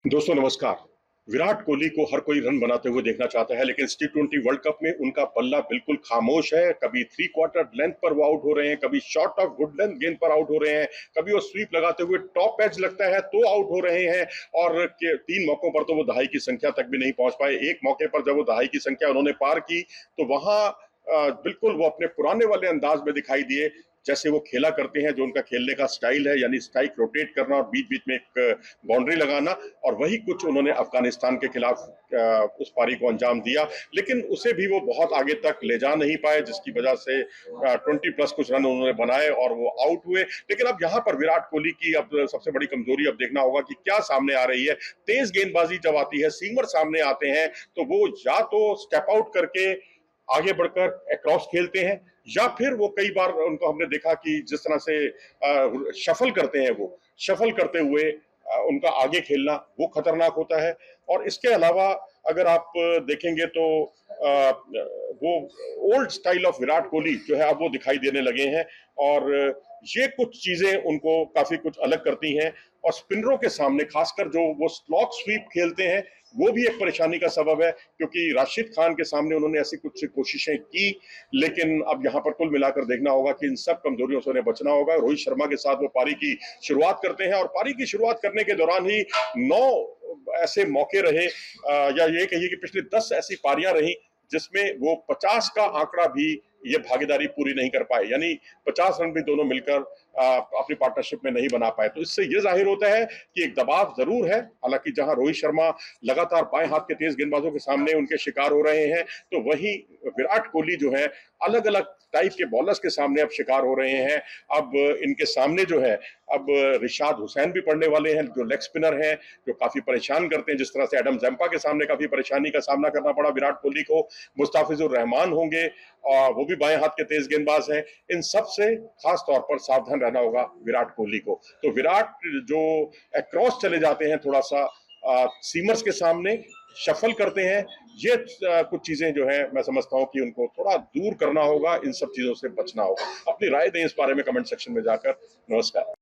दोस्तों नमस्कार। विराट कोहली को हर कोई रन बनाते हुए देखना चाहता है, लेकिन टी20 वर्ल्ड कप में उनका पल्ला बिल्कुल खामोश है। कभी थ्री क्वार्टर लेंथ पर वो आउट हो रहे हैं, कभी शॉर्ट ऑफ गुड लेंथ गेंद पर आउट हो रहे हैं, कभी वो स्वीप लगाते हुए टॉप एज लगता है तो आउट हो रहे हैं। और तीन मौकों पर तो वो दहाई की संख्या तक भी नहीं पहुंच पाए। एक मौके पर जब वो दहाई की संख्या उन्होंने पार की तो वहां बिल्कुल वो अपने पुराने वाले अंदाज में दिखाई दिए, जैसे वो खेला करते हैं, जो उनका खेलने का स्टाइल है, यानी स्ट्राइक रोटेट करना और बीच बीच में एक बाउंड्री लगाना। और वही कुछ उन्होंने अफगानिस्तान के खिलाफ उस पारी को अंजाम दिया, लेकिन उसे भी वो बहुत आगे तक ले जा नहीं पाए, जिसकी वजह से 20+ कुछ रन उन्होंने बनाए और वो आउट हुए। लेकिन अब यहाँ पर विराट कोहली की अब सबसे बड़ी कमजोरी अब देखना होगा कि क्या सामने आ रही है। तेज गेंदबाजी जब आती है, सीमर सामने आते हैं, तो वो या तो स्टेप आउट करके आगे बढ़कर अक्रॉस खेलते हैं, या फिर वो कई बार उनको हमने देखा कि जिस तरह से शफल करते हैं, वो शफल करते हुए उनका आगे खेलना वो खतरनाक होता है। और इसके अलावा अगर आप देखेंगे तो वो old style of Virat Kohli जो है अब वो दिखाई देने लगे हैं, और ये कुछ चीजें उनको काफी कुछ अलग करती हैं। और स्पिनरों के सामने खासकर जो वो स्लॉग स्वीप खेलते हैं, वो भी एक परेशानी का सबब है, क्योंकि राशिद खान के सामने उन्होंने ऐसी कुछ कोशिशें की, लेकिन अब यहाँ पर कुल मिलाकर देखना होगा कि इन सब कमजोरियों से उन्हें बचना होगा। रोहित शर्मा के साथ वो पारी की शुरुआत करते हैं, और पारी की शुरुआत करने के दौरान ही 9 ऐसे मौके रहे, या ये कहिए कि पिछले 10 ऐसी पारियां रही जिसमें वो 50 का आंकड़ा भी ये भागीदारी पूरी नहीं कर पाए, यानी 50 रन भी दोनों मिलकर अपनी पार्टनरशिप में नहीं बना पाए। तो इससे ये जाहिर होता है कि एक दबाव जरूर है। हालांकि जहां रोहित शर्मा लगातार बाएं हाथ के तेज गेंदबाजों के सामने उनके शिकार हो रहे हैं, तो वहीं विराट कोहली जो है अलग अलग टाइप के बॉलर्स के सामने अब शिकार हो रहे हैं। अब इनके सामने जो है अब रिशाद हुसैन भी पड़ने वाले हैं, जो लेग स्पिनर हैं, जो काफी परेशान करते हैं, जिस तरह से एडम जंपा के सामने काफी परेशानी का सामना करना पड़ा विराट कोहली को। मुस्ताफिजुर रहमान होंगे, वो भी बाएं हाथ के तेज गेंदबाज हैं। इन सब से खास तौर पर सावधान रहना होगा विराट कोहली को। तो विराट जो अक्रॉस चले जाते हैं, थोड़ा सा सीमर्स के सामने शफल करते हैं, ये कुछ चीजें जो है मैं समझता हूं कि उनको थोड़ा दूर करना होगा, इन सब चीजों से बचना होगा। अपनी राय दें इस बारे में कमेंट सेक्शन में जाकर। नमस्कार।